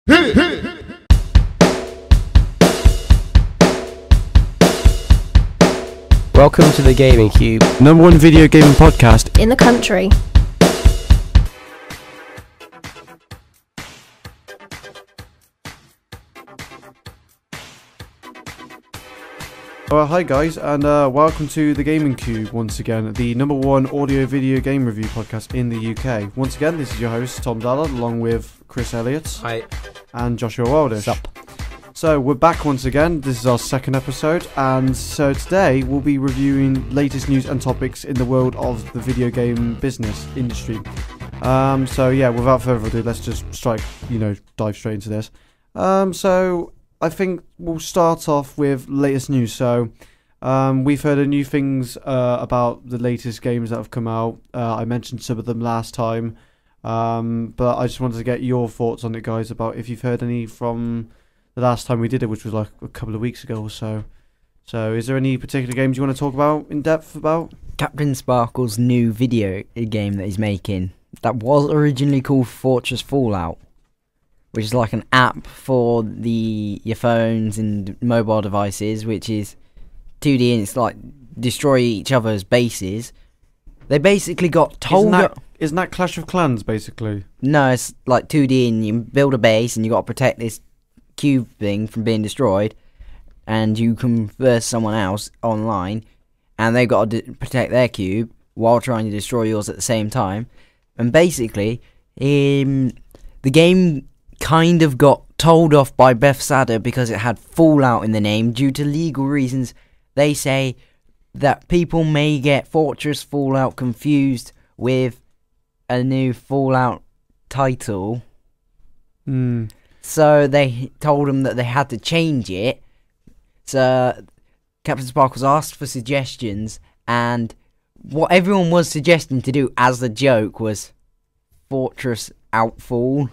Welcome to the Gaming Cube, #1 video gaming podcast in the country. Hi guys, and welcome to the Gaming Cube once again, the #1 audio video game review podcast in the UK. Once again, this is your host Tom Dallard, along with Chris Elliott. Hi. And Joshua Wildish. Sup. So we're back once again. This is our second episode, and so today we'll be reviewing latest news and topics in the world of the video game business industry. So yeah, without further ado, let's just dive straight into this. So I think we'll start off with latest news. So we've heard new things about the latest games that have come out. I mentioned some of them last time, but I just wanted to get your thoughts on it, guys, about if you've heard any from the last time we did it, which was like a couple of weeks ago or so. So is there any particular games you want to talk about in depth about? CaptainSparklez's new video game that he's making that was originally called Fortress Fallout, which is like an app for your phones and mobile devices, which is 2D and it's like destroy each other's bases. They basically got told... Isn't that Clash of Clans, basically? No, it's like 2D and you build a base and you got to protect this cube thing from being destroyed, and you can verse someone else online and they've got to protect their cube while trying to destroy yours at the same time. And basically the game kind of got told off by Bethesda because it had Fallout in the name due to legal reasons. They say that people may get Fortress Fallout confused with a new Fallout title. So they told them that they had to change it. So CaptainSparklez asked for suggestions, and what everyone was suggesting to do as a joke was Fortress Outfall.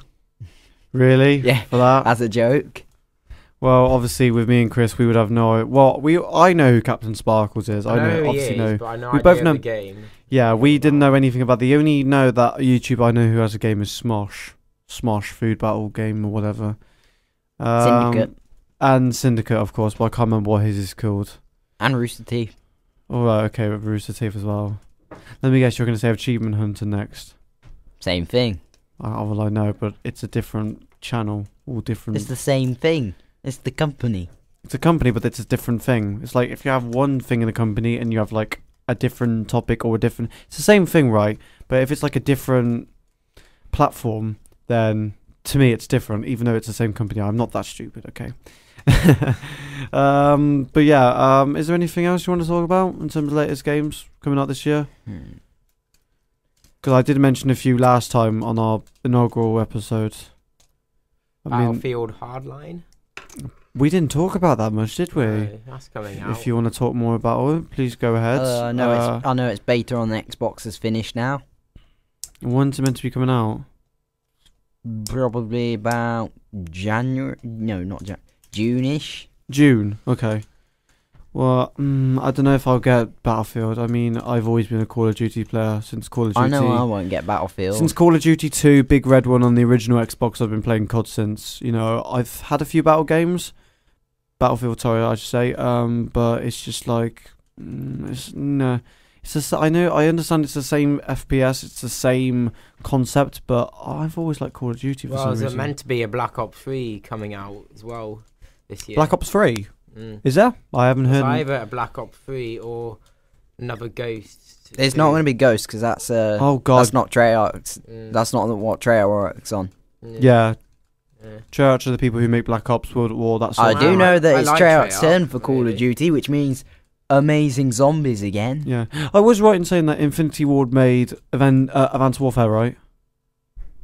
Really? Yeah, for that? as a joke. Well, obviously, with me and Chris, we would have no... Well, I know who CaptainSparklez is. I know obviously he is, but I know we idea both of know the game. Yeah, we didn't know anything about the only know that YouTube I know who has a game is Smosh Food Battle Game or whatever. Syndicate. And Syndicate, of course, but I can't remember what his is called. And Rooster Teeth. Alright, okay, with Rooster Teeth as well. Let me guess, you're going to say Achievement Hunter next. Same thing. Well, I know, but it's a different channel. All different. It's the same thing. It's the company. It's a company, but it's a different thing. It's like if you have one thing in a company and you have like a different topic or a different... It's the same thing, right? But if it's like a different platform, then to me it's different, even though it's the same company. I'm not that stupid, okay? But yeah, is there anything else you want to talk about in terms of latest games coming out this year? Because I did mention a few last time on our inaugural episode. Battlefield Hardline? We didn't talk about that much, did we? No, that's coming out. If you want to talk more about it, please go ahead. I know it's beta on the Xbox has finished now. When's it meant to be coming out? Probably about January. No, not June-ish. June, okay. Well, I don't know if I'll get Battlefield. I mean, I've always been a Call of Duty player since Call of Duty. I know I won't get Battlefield. Since Call of Duty 2, Big Red one on the original Xbox, I've been playing COD since. You know, I've had a few Battlefield, sorry, I should say. But it's just like, no. It's just, I understand it's the same FPS, it's the same concept, but I've always liked Call of Duty for some reason. Well, is meant to be a Black Ops 3 coming out as well this year? Black Ops 3? Is there? I haven't heard. It's either a Black Ops 3 or another Ghost. It's not going to be Ghost because that's oh god, that's not Treyarch. That's not what Treyarch works on. Yeah. Treyarch are the people who make Black Ops, World at War. That's. I do know that it's like Treyarch's turn for Call really. of Duty, which means amazing zombies again. Yeah, I was right in saying that Infinity Ward made Advanced Warfare, right?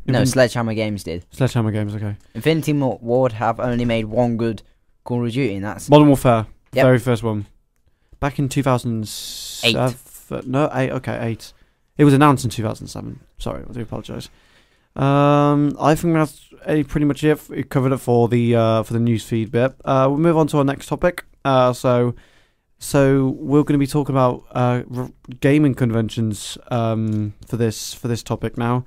No, Sledgehammer Games did. Sledgehammer Games, okay. Infinity Ward have only made one good Call of Duty, and that's Modern Warfare, Yep. very first one, back in 2007. 8. No, 8. Okay, 8. It was announced in 2007. Sorry, I do apologise. I think that's pretty much it. We covered it for the newsfeed bit. We'll move on to our next topic. So we're going to be talking about gaming conventions for this topic now,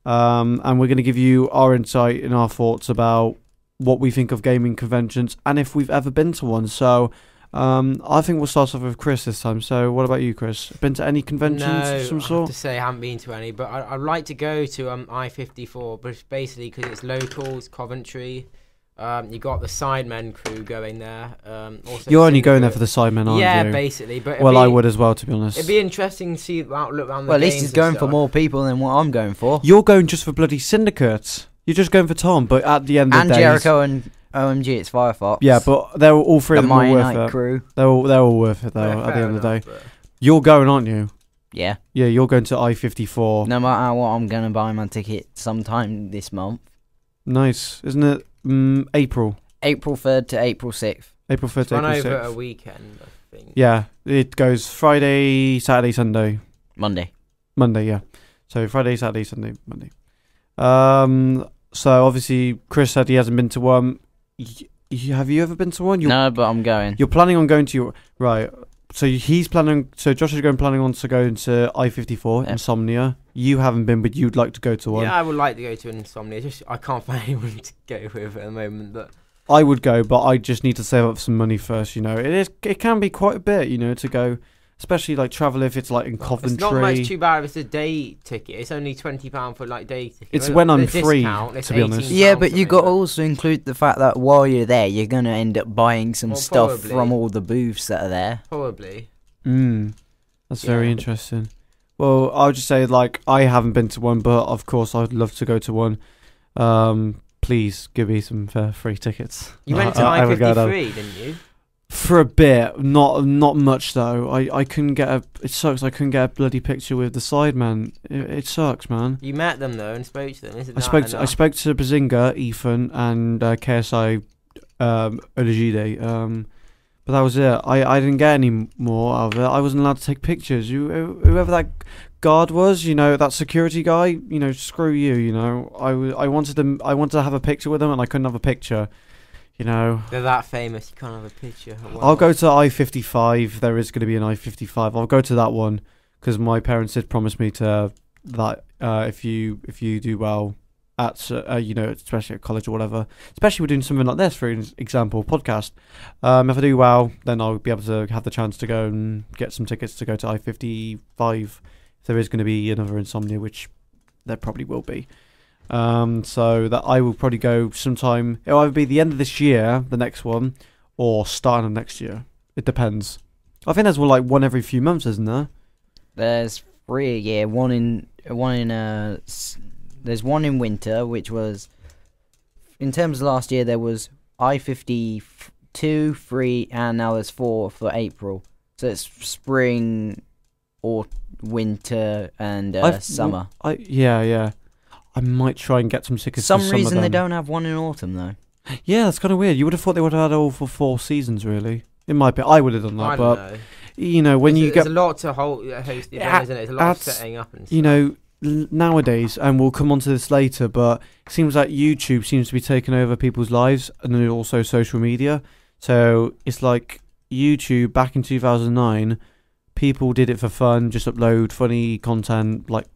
and we're going to give you our insight and our thoughts about what we think of gaming conventions and if we've ever been to one. So I think we'll start off with Chris this time. So what about you, Chris? Been to any conventions of some I have sort? to say I haven't been to any, but I'd like to go to I-54, but it's basically because it's local, it's Coventry. You got the Sidemen crew going there. Also You're only going there Syndicate. for the Sidemen, aren't Yeah, you? basically. But Well, I would as well, to be honest. It'd be interesting to see the outlook around the Well, at least games he's and going for stuff. more people than what I'm going for. You're going just for bloody Syndicate. You're just going for Tom, but at the end of And the day, Jericho and OMG, it's Firefox. yeah, but they're all three the of them are Mighty worth Knight it. crew. They're all worth it though. Yeah, at the fair end of the day, enough, but- you're going, aren't you? Yeah. Yeah, you're going to I-54. No matter what, I'm gonna buy my ticket sometime this month. Nice, isn't it? April. April 3rd to April 6th. April 3rd to Run April over 6th. a weekend, I think. Yeah, it goes Friday, Saturday, Sunday, Monday. Monday. Yeah, so Friday, Saturday, Sunday, Monday. So obviously Chris said he hasn't been to one. Have you ever been to one? No, but I'm going. You're planning on going to your right. So he's planning. So Josh is planning on to go into I-54 Yeah. Insomnia. You haven't been, but you'd like to go to one. Yeah, I would like to go to Insomnia. Just I can't find anyone to go with at the moment, but I would go, but I just need to save up some money first. You know, it can be quite a bit. You know, to go, especially like travel if it's like in Coventry. it's not much too bad if it's a day ticket. It's only £20 for like day ticket. It's Well, when I'm the free, discount, it's to be honest. £18 Yeah, but you something got to like also include the fact that while you're there, you're gonna end up buying some Well, stuff probably. from all the booths that are there. that. Probably. That's very Yeah. interesting. Well, I'll just say like I haven't been to one, but of course I'd love to go to one. Please give me some free tickets. You went to I would go down. I-53, didn't you? For a bit, not much though. I couldn't get a. It sucks. I couldn't get a bloody picture with the Sidemen. It sucks, man. You met them though and spoke to them. Isn't I that spoke enough? to Bazinga, Ethan, and KSI Olajide. But that was it. I didn't get any more out of it. I wasn't allowed to take pictures. Whoever that guard was, you know, that security guy, you know, screw you. You know, I wanted them. I wanted to have a picture with them, and I couldn't have a picture. You know. They're that famous. You can't have a picture. Wow. I'll go to I-55. There is going to be an I-55. I'll go to that one because my parents did promise me to that if you do well at you know, especially at college or whatever, especially we're doing something like this, for example, podcast. If I do well, then I'll be able to have the chance to go and get some tickets to go to I-55. If there is going to be another Insomnia, which there probably will be. So that I will probably go sometime. It'll either be the end of this year, the next one, or starting of next year. It depends. I think there's one every few months, isn't there? There's 3 a year. There's one in winter, which was, in terms of last year, there was I-52, 3, and now there's 4 for April. So it's spring, or winter, and summer. Yeah. I might try and get some tickets. For for some some reason of they them. don't have one in autumn though. Yeah, that's kind of weird. You would have thought they would have had all for 4 seasons, really. It might be. I would have done that, I but don't know. you know, when you There's get, a lot to host the event, Yeah, isn't it? There's a lot of that's- setting up and stuff. you know, nowadays, and we'll come on to this later, but it seems like YouTube seems to be taking over people's lives, and then also social media. So it's like YouTube back in 2009, people did it for fun, just upload funny content, like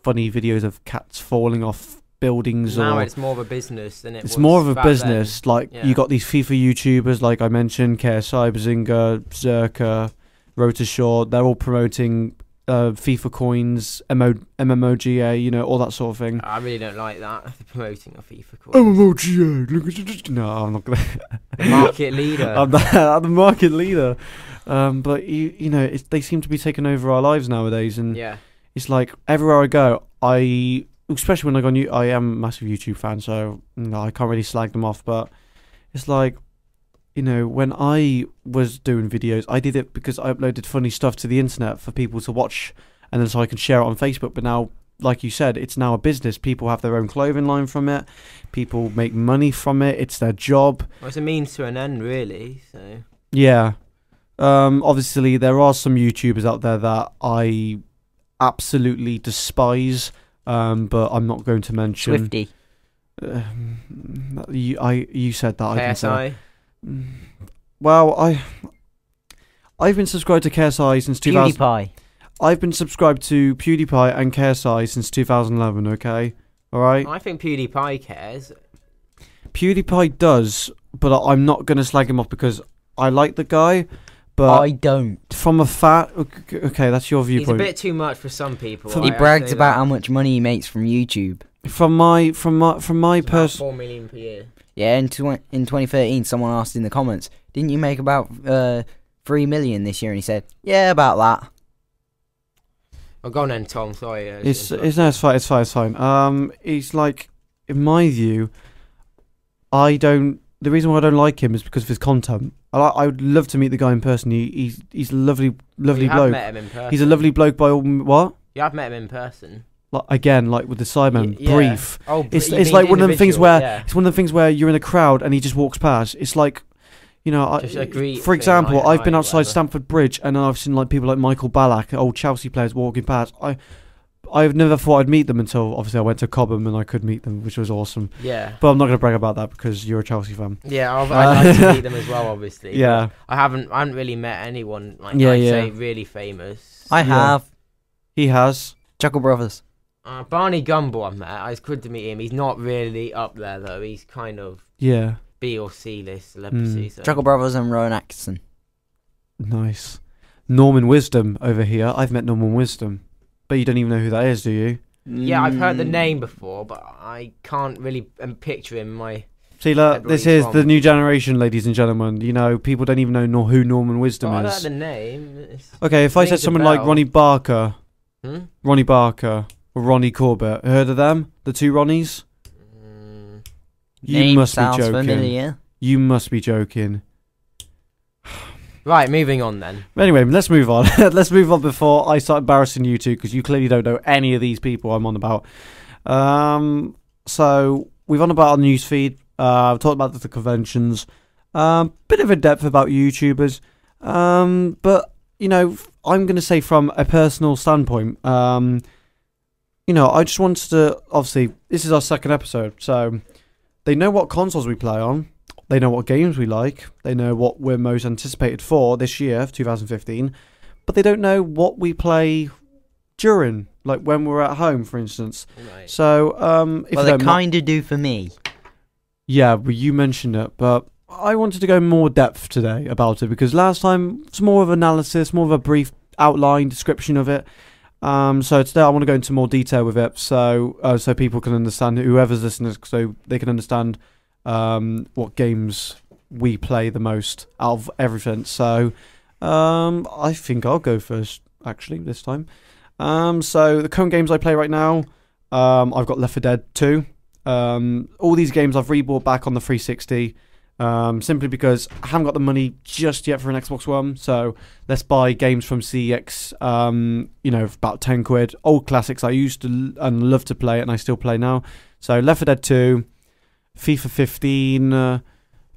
funny videos of cats falling off buildings. Now or it's more of a business than it was it's more of a back business. Like Yeah. you got these FIFA YouTubers, like I mentioned, KSI, Bazinga, Zerka, Rotashaw. They're all promoting FIFA coins, MMOGA, you know, all that sort of thing. Then. I really don't like that. The promoting of FIFA coins. MMOGA. Look at no, I'm not gonna. The market leader. I'm the market leader. But you know, they seem to be taking over our lives nowadays, and Yeah. it's like everywhere I go, especially when I go on I am a massive YouTube fan, so you know, I can't really slag them off, but it's like, you know, when I was doing videos, I did it because I uploaded funny stuff to the internet for people to watch, and then so I can share it on Facebook. But now, like you said, it's now a business. People have their own clothing line from it. People make money from it. It's their job. Well, it's a means to an end, really. So Yeah. Obviously, there are some YouTubers out there that I absolutely despise, but I'm not going to mention. Swifty. You said that. I didn't say that. KSI. Well, I've been subscribed to KSI since 2000. PewDiePie. I've been subscribed to PewDiePie and KSI since 2011. Okay, all right. I think PewDiePie cares. PewDiePie does, but I'm not gonna slag him off because I like the guy. But I don't. from a okay, that's your He's a viewpoint. bit too much for some people. For- He I brags say about that. how much money he makes from YouTube. From my It's about personal. 4 million per year. Yeah, in 2013, someone asked in the comments, "Didn't you make about 3 million this year?" And he said, "Yeah, about that." Oh, go on then, Tom. Sorry. It's no, it's fine. It's fine. It's fine. He's like, in my view, I don't. The reason why I don't like him is because of his content. I would love to meet the guy in person. He's a lovely You have bloke. met him in person. He's a lovely bloke by all. What? You have met him in person. Like, again, like with the Sidemen, Yeah. brief. Oh, It's you it's mean like one of them things individual, where yeah. it's one of the things where you're in a crowd and he just walks past. It's like, you know, Just a greet for thing, example, like, I've been hi, outside whatever. Stamford Bridge and I've seen like people like Michael Ballack, old Chelsea players, walking past. I've never thought I'd meet them until obviously I went to Cobham and I could meet them, which was awesome. Yeah. But I'm not going to brag about that because you're a Chelsea fan. Yeah, I'd like to meet them as well, obviously. Yeah. but I haven't really met anyone like Yeah, I'd yeah. say really famous. I Yeah. have He has. Chuckle Brothers. Barney Gumble I've met. It's good to meet him. He's not really up there though. He's kind of Yeah. B or C list celebrity. So. Chuckle Brothers and Rowan Atkinson. Nice. Norman Wisdom over here. I've met Norman Wisdom. But you don't even know who that is, do you? Yeah, I've heard the Mm. name before, but I can't really picture him. See, look, Where this he's is from. the new generation, ladies and gentlemen. You know, people don't even know who Norman Wisdom I is. heard the name. Okay, if I rings said a someone like bell. Ronnie Barker, Hmm? or Ronnie Corbett, heard of them? The two Ronnies? Mm, You Name must be sounds joking. familiar. You must be joking. right, moving on then. Anyway, let's move on. Let's move on before I start embarrassing you two, because you clearly don't know any of these people I'm on about. So we've on about our news feed. I've talked about the conventions. Bit of a depth about YouTubers. But you know, I'm going to say from a personal standpoint. You know, I just wanted to. Obviously, this is our second episode, so they know what consoles we play on. They know what games we like. They know what we're most anticipated for this year, 2015. But they don't know what we play during, like when we're at home, for instance. Right. So, if Well, you they don't mi- kind of do for me. yeah, but you mentioned it, but I wanted to go more depth today about it because last time it's more of analysis, more of a brief outline description of it. So today I want to go into more detail with it, so so people can understand, whoever's listening, so they can understand what games we play the most out of everything. So I think I'll go first actually this time. So the current games I play right now, I've got Left 4 Dead 2. All these games I've rebought back on the 360. Simply because I haven't got the money just yet for an Xbox One, so let's buy games from CEX, you know, for about 10 quid. Old classics I used to and love to play, and I still play now. So Left 4 Dead 2, FIFA 15, I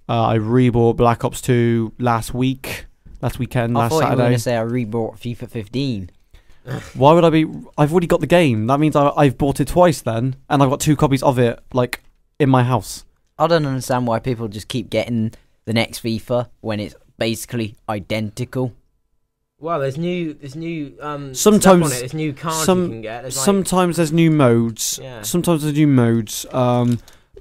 rebought Black Ops 2 last weekend, I last thought you were going Saturday. to say I rebought FIFA 15. Why would I be? I've already got the game. That means I've bought it twice then, and I've got 2 copies of it, like, in my house. I don't understand why people just keep getting the next FIFA when it's basically identical. Well, there's new Sometimes- stuff on it. There's new cards you can get. There's like, Sometimes there's new modes. Yeah. Sometimes there's new modes.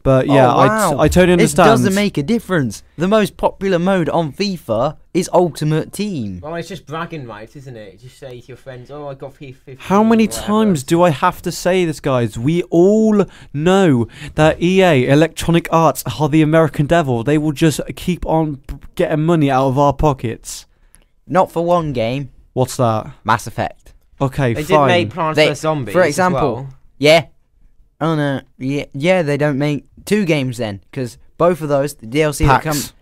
But yeah, Oh, wow. I totally It understand. doesn't make a difference. The most popular mode on FIFA is Ultimate Team. well, it's just bragging rights, isn't it? Just say to your friends, "Oh, I got FIFA 15." How many whatever. times do I have to say this, guys? We all know that EA, Electronic Arts, are the American devil. They will just keep on getting money out of our pockets. Not for one game, What's that? Mass Effect. Okay, They did fine. make Plants They- vs Zombies, for as example, well. Yeah. Oh no. Yeah, they don't make 2 games then, because both of those, the DLC that come. Packs.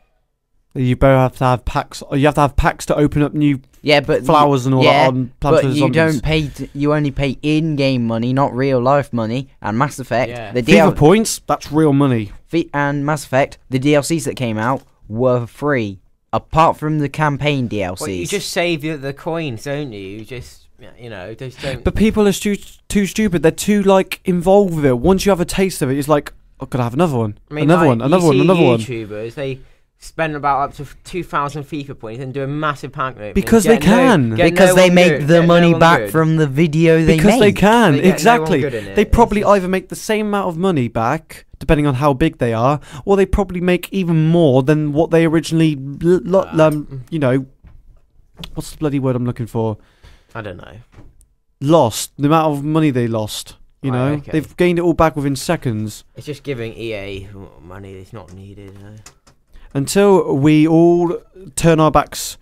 You both have to have packs. You have to have packs to open up new Yeah, but flowers and all yeah, that on Plants but vs. you Zombies. don't pay. You only pay in-game money, not real-life money. And Mass Effect, Yeah. the FIFA points, that's real money. and Mass Effect, the DLCs that came out were free, apart from the campaign DLCs. Well, you just save the coins, don't you? You just, you know, just don't. But people are too stupid. They're too, like, involved with it. Once you have a taste of it, it's like, oh, could I have another one? I mean, another like, one, another you one, see another one. YouTubers, they spend about up to 2,000 FIFA points and do a massive pack opening. Because they can. Because they make the money back from the video they make. Because they can, They get no exactly. one good in it. They probably It's either make the same amount of money back, depending on how big they are, or they probably make even more than what they originally, you know, what's the bloody word I'm looking for? I don't know. Lost. The amount of money they lost. You Right, know, okay. they've gained it all back within seconds. It's just giving EA money that's not needed. Until we all turn our backs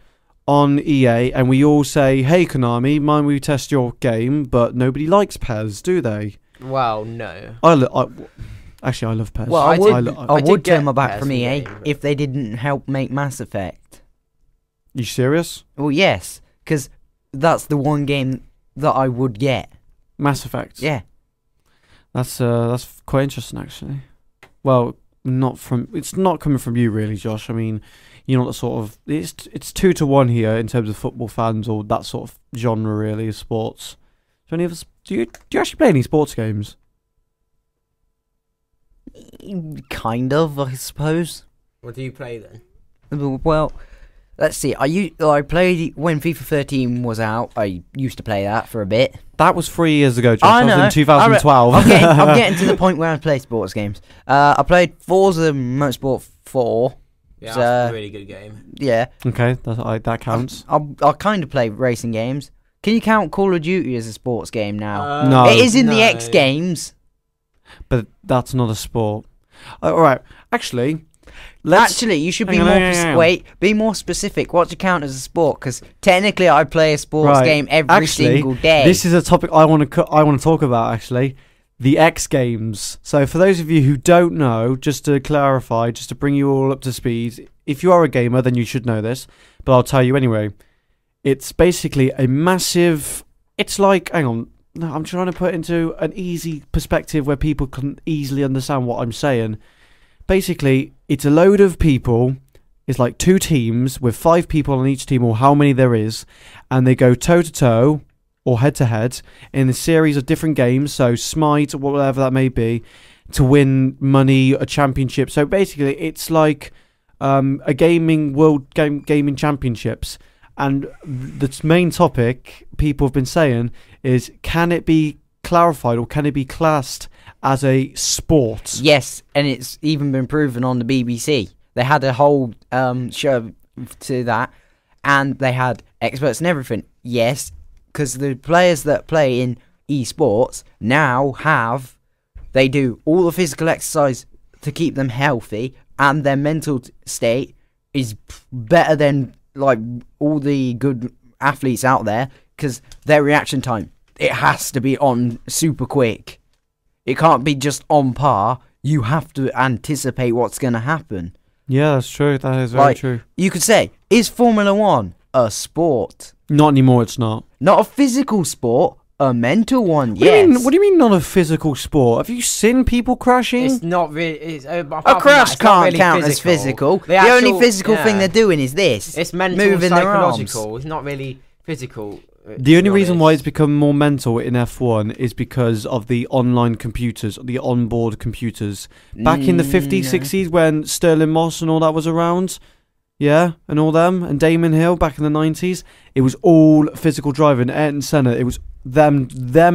on EA and we all say, "Hey Konami, mind we test your game," but nobody likes PES, do they? Well, no. Actually, I love PES. Well, I I did- would did turn get my back PES from in EA game, but- if they didn't help make Mass Effect. You serious? Well, yes, because that's the one game that I would get. Mass Effect. Yeah. That's quite interesting actually. Well, it's not coming from you really, Josh. I mean, you're not the sort of it's 2-1 here in terms of football fans or that sort of genre really of sports. So any of us do you actually play any sports games? Kind of, I suppose. What do you play then? Well, let's see. I played when FIFA 13 was out. I used to play that for a bit. That was 3 years ago, Josh. I That was know. in 2012. I'm getting to the point where I play sports games. I played Forza Motorsport 4. Yeah, So- that's a really good game. Yeah. Okay, that counts. I kind of play racing games. Can you count Call of Duty as a sports game now? No. It is in the no. X Games. But that's not a sport. All right, actually, Actually, you should be hang on, more hang on. be more specific. What do you count as a sport? Because technically, I play a sports Right. game every Actually, single day. This is a topic I want to talk about actually. The X Games. So for those of you who don't know, just to clarify, just to bring you all up to speed, if you are a gamer, then you should know this, but I'll tell you anyway. It's basically a massive. It's like, hang on, no, I'm trying to put it into an easy perspective where people can easily understand what I'm saying. Basically, it's a load of people. It's like 2 teams with 5 people on each team, or how many there is, and they go toe to toe or head to head in a series of different games. So Smite, or whatever that may be, to win money, a championship. So basically, it's like a gaming championships. And the main topic people have been saying is, can it be clarified or can it be classed as a sport? Yes, and it's even been proven on the BBC. They had a whole show to that, and they had experts and everything. Yes, because the players that play in esports now they do all the physical exercise to keep them healthy, and their mental state is better than like all the good athletes out there, because their reaction time, it has to be on super quick. It can't be just on par. You have to anticipate what's going to happen. Yeah, that's true. That is very true. You could say, is Formula 1 a sport? Not anymore, it's not. Not a physical sport, a mental one, What do you mean not a physical sport? Have you seen people crashing? It's not really. It's, A crash can't count as physical. The only physical thing they're doing is this. It's mental, moving their arms. psychological. It's not really physical. The only reason why it's become more mental in F1 is because of the online computers, the onboard computers. Back in the 50s, 60s, when Sterling Moss and all that was around, yeah, and all them, and Damon Hill back in the 90s, it was all physical driving. Ayrton Senna, it was them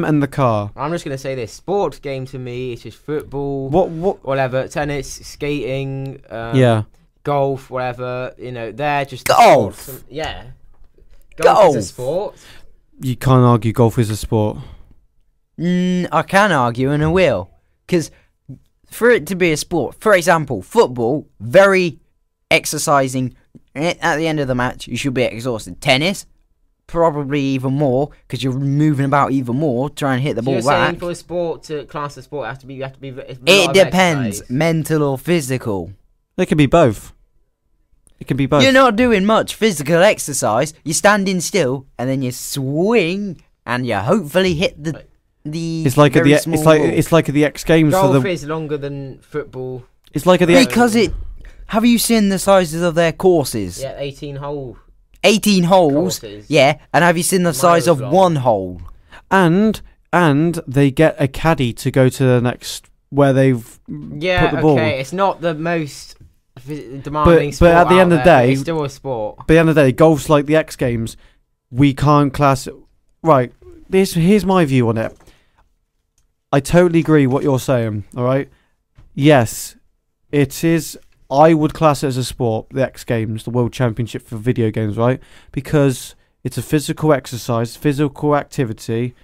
and the car. I'm just gonna say this: sports game to me, it's just football, What? whatever, tennis, skating, Yeah. golf, whatever. You know, they're just Golf? sports. Yeah, Golf. is a sport. You can't argue golf is a sport. I can argue and I will. Because for it to be a sport, for example, football, very exercising. At the end of the match, you should be exhausted. Tennis, probably even more, because you're moving about even more, trying to hit the So ball you're back. saying for a sport to class a sport, you have to be. It's a lot It of depends, exercise. mental or physical. It can be both. It can be both. You're not doing much physical exercise. You're standing still, and then you swing, and you hopefully hit the. It's like very at the small it's like ball. it's like at the X Games for Golf the. is longer than football. It's like at the Because it. Have you seen the sizes of their courses? Yeah, 18 hole 18 holes. courses. Yeah, and have you seen the size of long. one hole? and they get a caddy to go to the next where they've Yeah, put the ball. okay. It's not the most demanding but sport at the out end of the there, but day- it's still a sport. But at the end of the day, golf's like the X Games. We can't class it. Right. Here's my view on it. I totally agree what you're saying. All right. Yes, it is. I would class it as a sport, the X Games, the World Championship for video games, right? Because it's a physical exercise, physical activity.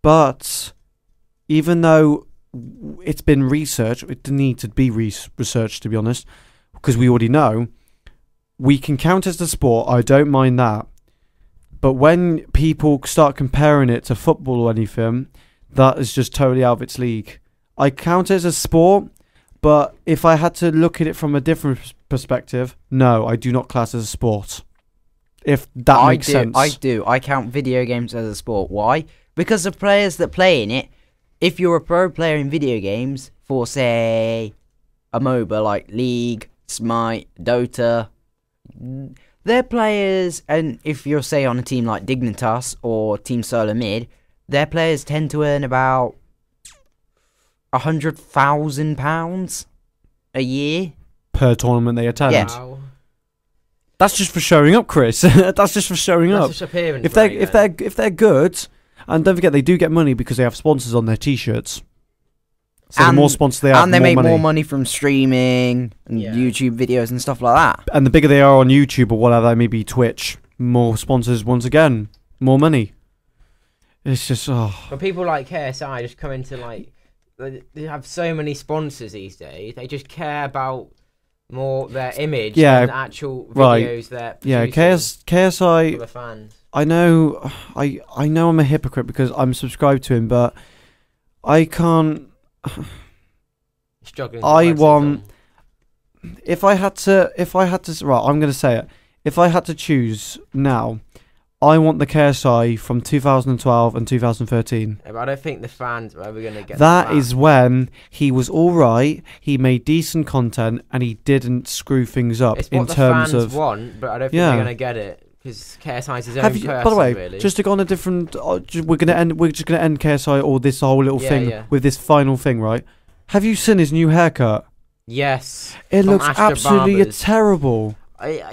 But even though it's been researched, it didn't need to be researched, to be honest, because we already know, we can count it as a sport. I don't mind that. But when people start comparing it to football or anything, that is just totally out of its league. I count it as a sport, but if I had to look at it from a different perspective, no, I do not class it as a sport. If that makes sense. I do. I count video games as a sport. Why? Because the players that play in it, if you're a pro player in video games for, say, a MOBA like League, Smite, Dota, they're players, and if you're, say, on a team like Dignitas or Team Solar Mid, their players tend to earn about £100,000 a year Per tournament they attend. Yeah. Wow. That's just for showing up, Chris. That's just for showing That's up. just appearance If money, then. they're good, and don't forget they do get money because they have sponsors on their t-shirts. So the And- more sponsors they have, and they the make more money. more money from streaming and Yeah. YouTube videos and stuff like that. And the bigger they are on YouTube or whatever, maybe Twitch, more sponsors once again, more money. It's just But people like KSI just come into like they have so many sponsors these days. They just care about more their image Yeah, than the actual right. videos they're yeah. producing for KSI. the fans. I know I'm a hypocrite because I'm subscribed to him, but I can't. Struggling. to I press it want- on. If I had to, right, I'm gonna say it. If I had to choose now, I want the KSI from 2012 and 2013. Yeah, but I don't think the fans are ever gonna get That is when he was all right. He made decent content and he didn't screw things up It's in what the terms fans of. want, but I don't think Yeah. they're gonna get it because KSI is his own Have you, person. by the way, really. just to go on a different, we're just gonna end KSI or this whole little Yeah, thing yeah. with this final thing, right? Have you seen his new haircut? yes, It From looks Astra absolutely Barbers. terrible.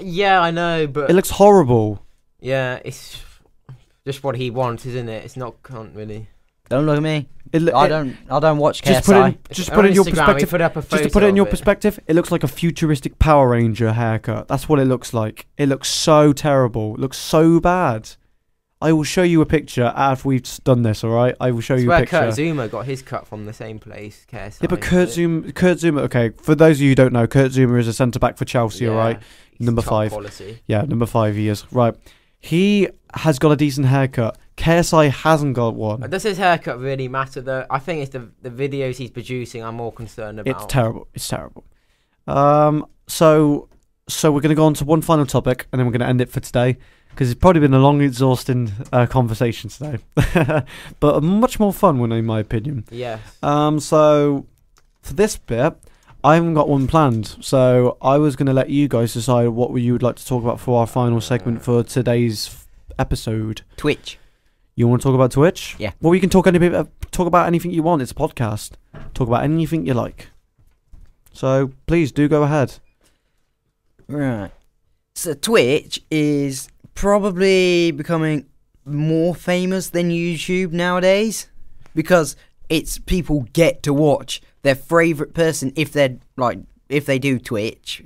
yeah, I know, but It looks horrible. yeah, it's just what he wants, isn't it? It's not can't really. Don't look at me. It, I don't watch KSI. Just put it, It's just on put it in your Instagram, he perspective. put up a Just to photo put it in of your perspective, it looks like a futuristic Power Ranger haircut. That's what it looks like. It looks so terrible. It looks so bad. I will show you a picture after we've done this, alright? I will show It's you a where picture. Kurt Zuma got his cut from the same place. KSI. Yeah, but Kurt Zuma, okay, for those of you who don't know, Kurt Zuma is a centre-back for Chelsea, alright? Number 5. Quality. Yeah, number 5 he is. Right. He has got a decent haircut. KSI hasn't got one. Does his haircut really matter though? I think it's the videos he's producing I'm more concerned about. It's terrible. It's terrible. So we're going to go on to one final topic, and then we're going to end it for today, because it's probably been a long, exhausting conversation today, but much more fun one, in my opinion. Yes. So for this bit, I haven't got one planned, so I was going to let you guys decide what you would like to talk about for our final segment for today's episode. Twitch. You want to talk about Twitch? Yeah. Well, you can talk about anything you want. It's a podcast. Talk about anything you like. So please do go ahead. Right. So Twitch is probably becoming more famous than YouTube nowadays because it's people get to watch their favorite person if they do Twitch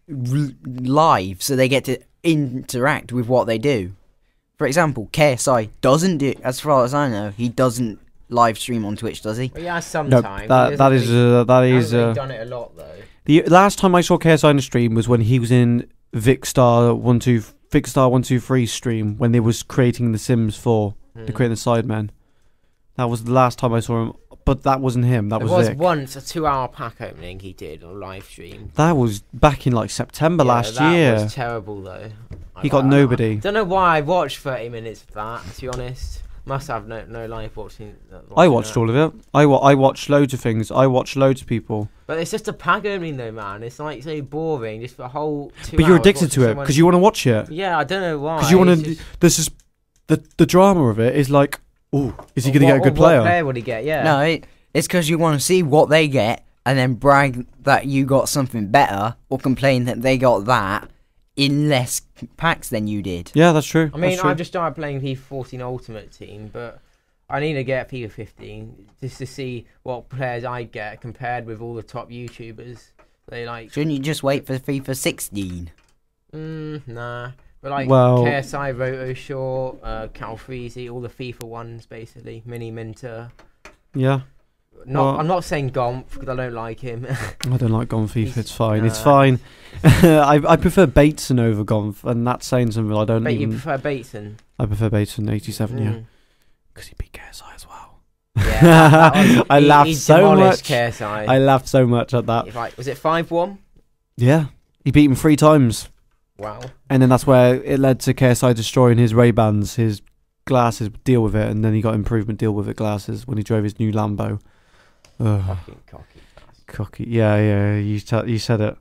live, so they get to interact with what they do. For example, KSI doesn't do, as far as I know, he doesn't live stream on Twitch, does he? Well, yeah, No, sometimes. that is He's done it a lot though. the last time I saw KSI on the stream was when he was in Vicstar 123 stream when they was creating The Sims 4, they created the Sidemen. That was the last time I saw him, but that wasn't him. That There was was Vic. once a 2-hour pack opening he did on live stream. That was back in like September last that year. was terrible though. He got nobody. Don't know why I watched 30 minutes of that. To be honest, must have no life watching. I watched all of it. I watched loads of things. I watched loads of people. But it's just a pack opening though, man. It's like so boring, just for a whole 2 But you're hours addicted watching to it someone- because you want to watch it. Yeah, I don't know why. Because you want It's to. just- This is the drama of it is like, oh, is he going to get a good What player? player would he get? Yeah. No, it's because you want to see what they get and then brag that you got something better, or complain that they got that in less packs than you did. Yeah, that's true. I mean, that's true. I've just started playing FIFA 14 Ultimate Team, but I need to get FIFA 15 just to see what players I get compared with all the top YouTubers. They like. Shouldn't you just wait for FIFA 16? Nah. But like Well- KSI, Roto Short, Calfreezy, all the FIFA ones basically. Mini Minter. Yeah. Well- I'm not saying Gomp because I don't like him. I don't like Gonf FIFA. He's- It's fine. It's nah. fine. I prefer Bateson over Gonf, and that's saying something. I don't But you even. prefer Bateson? I prefer Bateson 87. Yeah, Mm. because he beat KSI as well. Yeah, that one, I laughed he so demolished much. KSI. I laughed so much at that. If was it 5-1? Yeah, he beat him 3 times, Wow. and then that's where it led to KSI destroying his Ray-Bans, his glasses. Deal with it, and then he got improvement. Deal with it glasses when he drove his new Lambo. Ugh. Fucking cocky. Cocky. Yeah. You said it.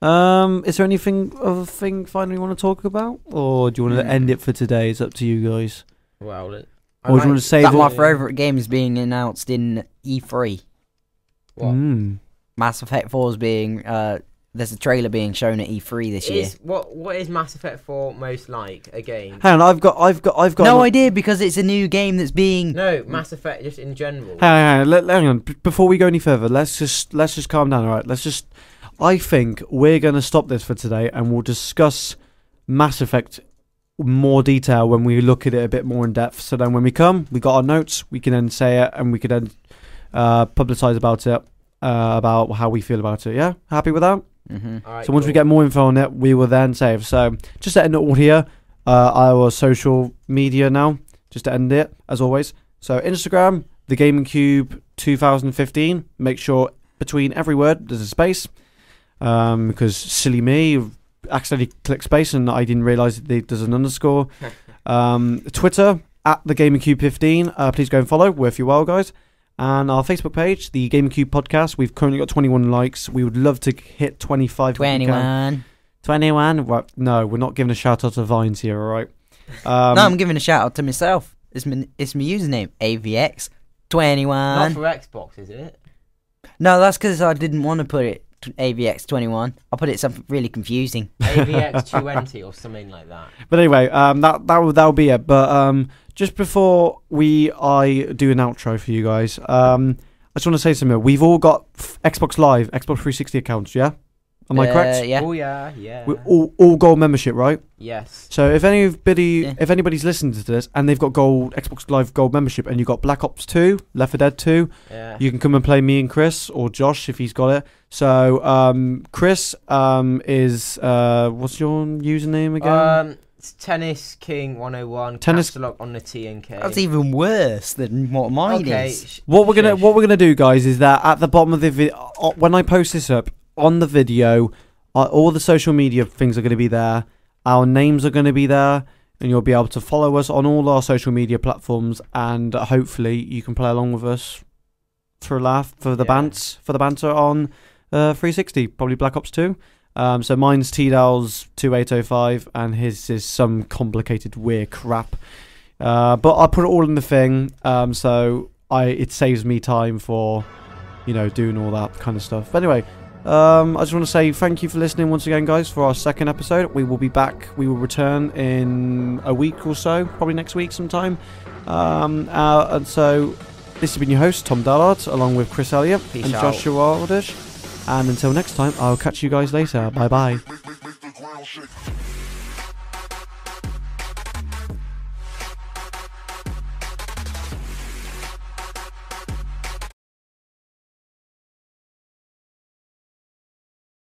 Is there anything other thing finally you want to talk about, or do you want to end it for today? It's up to you guys. Well, Or do you want to save That it? my favourite game is being announced in E3. What? Mass Effect 4 is being there's a trailer being shown at E3 this year. What is Mass Effect 4 most like a game? Hang on, I've got. No idea, because it's a new game that's being. No, Mass Effect just in general. Hang on. Before we go any further, let's just calm down. All right, I think we're gonna stop this for today, and we'll discuss Mass Effect more detail when we look at it a bit more in depth. So then, when we got our notes. We can then say it, and we can then publicize about it, about how we feel about it. Yeah, happy with that? Alright, So once we cool. get more info on it, we will then save. So just to end it all here, our social media now, just to end it, as always. So Instagram, The Gaming Cube 2015. Make sure between every word there's a space, because silly me, accidentally clicked space and I didn't realise there's an underscore. Twitter, at The Gaming Cube 15. Please go and follow. Worth your while, guys. And our Facebook page, the Gaming Cube Podcast. We've currently got 21 likes. We would love to hit 25. if we can. 21. 21? Well, no, we're not giving a shout out to Vines here, all right? No, I'm giving a shout out to myself. It's my username, AVX21. Not for Xbox, is it? No, that's because I didn't want to put it AVX21. I put it something really confusing. AVX20 or something like that. But anyway, that'll be it. But just before I do an outro for you guys, I just want to say something. We've all got Xbox Live, Xbox 360 accounts, yeah? Am I correct? Yeah. Oh yeah. We're all gold membership, right? Yes. So if anybody's listening to this and they've got gold Xbox Live gold membership and you've got Black Ops 2, Left 4 Dead 2, Yeah. you can come and play me and Chris or Josh if he's got it. So Chris is what's your username again? It's Tennis King 101. Tennis- Caps Lock on the T and K. That's even worse than what mine is. What we're gonna do, guys, is that at the bottom of the video, when I post this up on the video, all the social media things are going to be there. Our names are going to be there, and you'll be able to follow us on all our social media platforms. And hopefully, you can play along with us for a laugh, for the banter on 360, probably Black Ops 2. So mine's T-Dow's 2805, and his is some complicated weird crap. But I'll put it all in the thing, so it saves me time for, doing all that kind of stuff. But anyway, I just want to say thank you for listening once again, guys, for our second episode. We will be back. We will return in a week or so, probably next week sometime. And so this has been your host, Tom Dallard, along with Chris Elliott Peace and out. Joshua Aldish. And until next time, I'll catch you guys later. Bye-bye.